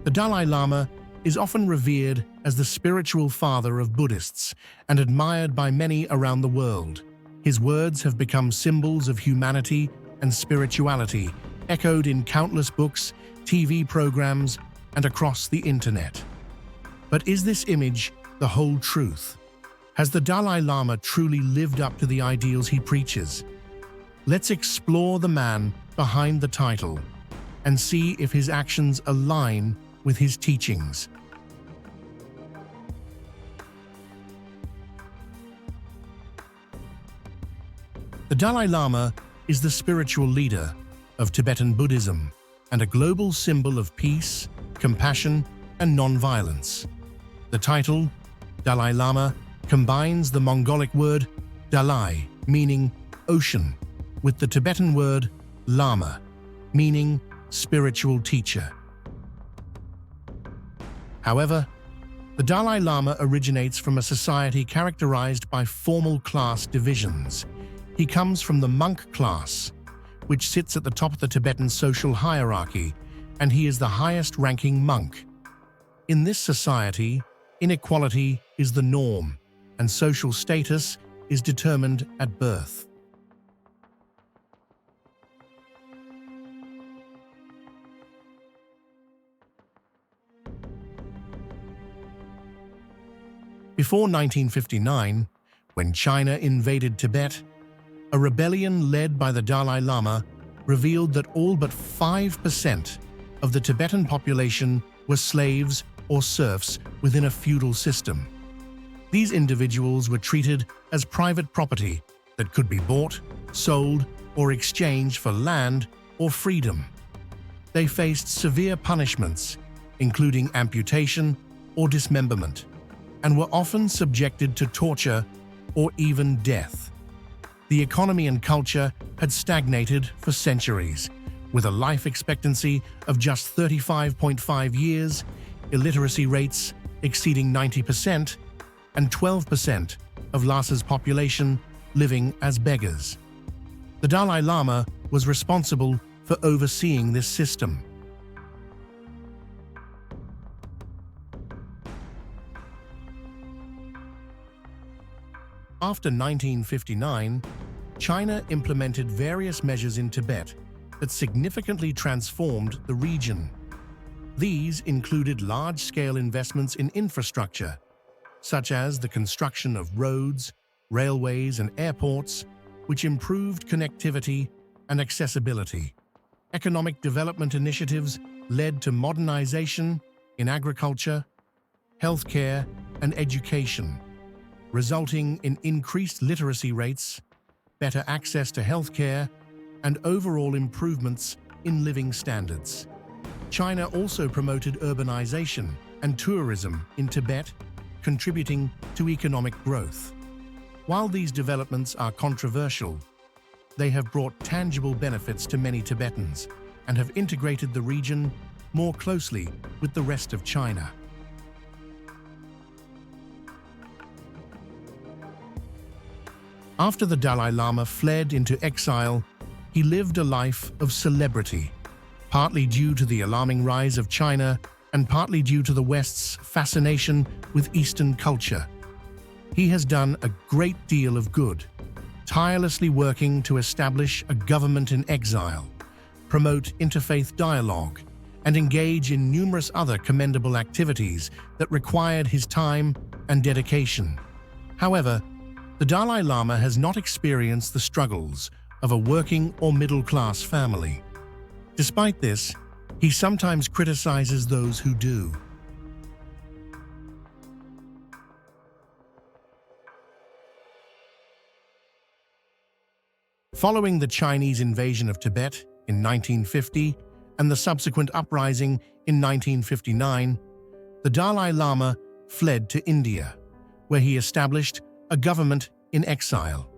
The Dalai Lama is often revered as the spiritual father of Buddhists and admired by many around the world. His words have become symbols of humanity and spirituality, echoed in countless books, TV programs, and across the internet. But is this image the whole truth? Has the Dalai Lama truly lived up to the ideals he preaches? Let's explore the man behind the title and see if his actions align with his teachings. The Dalai Lama is the spiritual leader of Tibetan Buddhism and a global symbol of peace, compassion, and non-violence. The title, Dalai Lama, combines the Mongolic word Dalai, meaning ocean, with the Tibetan word Lama, meaning spiritual teacher. However, the Dalai Lama originates from a society characterized by formal class divisions. He comes from the monk class, which sits at the top of the Tibetan social hierarchy, and he is the highest-ranking monk. In this society, inequality is the norm, and social status is determined at birth. Before 1959, when China invaded Tibet, a rebellion led by the Dalai Lama revealed that all but 5% of the Tibetan population were slaves or serfs within a feudal system. These individuals were treated as private property that could be bought, sold, or exchanged for land or freedom. They faced severe punishments, including amputation or dismemberment, and were often subjected to torture or even death. The economy and culture had stagnated for centuries, with a life expectancy of just 35.5 years, illiteracy rates exceeding 90%, and 12% of Lhasa's population living as beggars. The Dalai Lama was responsible for overseeing this system. After 1959, China implemented various measures in Tibet that significantly transformed the region. These included large-scale investments in infrastructure, such as the construction of roads, railways, and airports, which improved connectivity and accessibility. Economic development initiatives led to modernization in agriculture, healthcare, and education, resulting in increased literacy rates, better access to healthcare, and overall improvements in living standards. China also promoted urbanization and tourism in Tibet, contributing to economic growth. While these developments are controversial, they have brought tangible benefits to many Tibetans and have integrated the region more closely with the rest of China. After the Dalai Lama fled into exile, he lived a life of celebrity, partly due to the alarming rise of China and partly due to the West's fascination with Eastern culture. He has done a great deal of good, tirelessly working to establish a government in exile, promote interfaith dialogue, and engage in numerous other commendable activities that required his time and dedication. However, the Dalai Lama has not experienced the struggles of a working or middle-class family. Despite this, he sometimes criticizes those who do. Following the Chinese invasion of Tibet in 1950 and the subsequent uprising in 1959, the Dalai Lama fled to India, where he established a government in exile.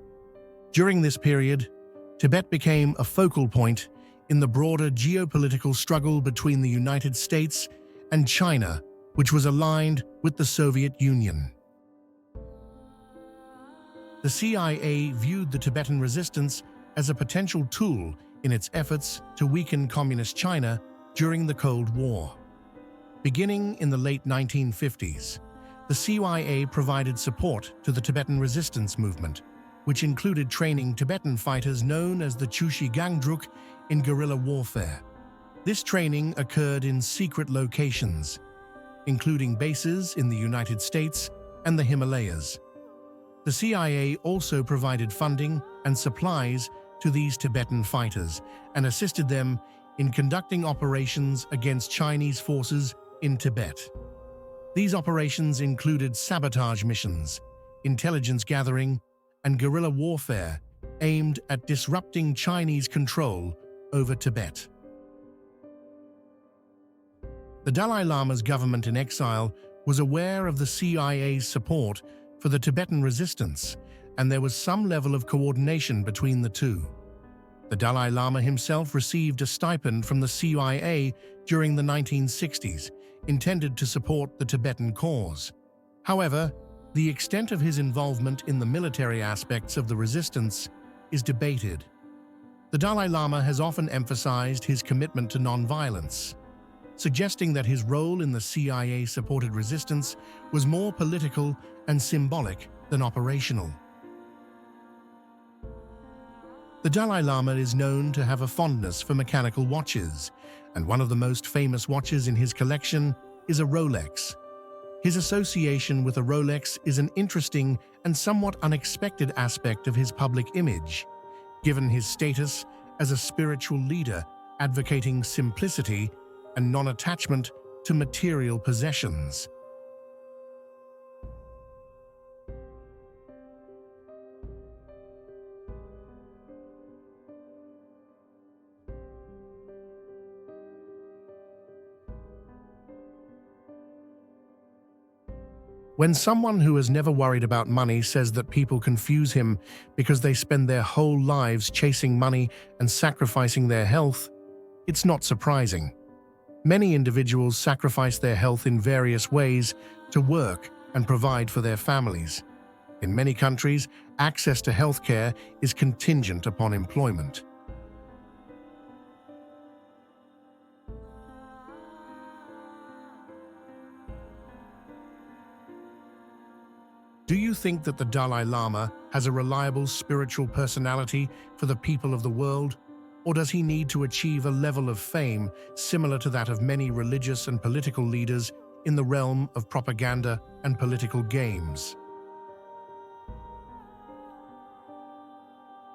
During this period, Tibet became a focal point in the broader geopolitical struggle between the United States and China, which was aligned with the Soviet Union. The CIA viewed the Tibetan resistance as a potential tool in its efforts to weaken Communist China during the Cold War. Beginning in the late 1950s, the CIA provided support to the Tibetan resistance movement, which included training Tibetan fighters known as the Chushi Gangdruk in guerrilla warfare. This training occurred in secret locations, including bases in the United States and the Himalayas. The CIA also provided funding and supplies to these Tibetan fighters and assisted them in conducting operations against Chinese forces in Tibet. These operations included sabotage missions, intelligence gathering, and guerrilla warfare aimed at disrupting Chinese control over Tibet. The Dalai Lama's government in exile was aware of the CIA's support for the Tibetan resistance, and there was some level of coordination between the two. The Dalai Lama himself received a stipend from the CIA during the 1960s, intended to support the Tibetan cause. However, the extent of his involvement in the military aspects of the resistance is debated. The Dalai Lama has often emphasized his commitment to nonviolence, suggesting that his role in the CIA-supported resistance was more political and symbolic than operational. The Dalai Lama is known to have a fondness for mechanical watches, and one of the most famous watches in his collection is a Rolex. His association with a Rolex is an interesting and somewhat unexpected aspect of his public image, given his status as a spiritual leader advocating simplicity and non-attachment to material possessions. When someone who has never worried about money says that people confuse him because they spend their whole lives chasing money and sacrificing their health, it's not surprising. Many individuals sacrifice their health in various ways to work and provide for their families. In many countries, access to healthcare is contingent upon employment. Do you think that the Dalai Lama has a reliable spiritual personality for the people of the world? Or does he need to achieve a level of fame similar to that of many religious and political leaders in the realm of propaganda and political games?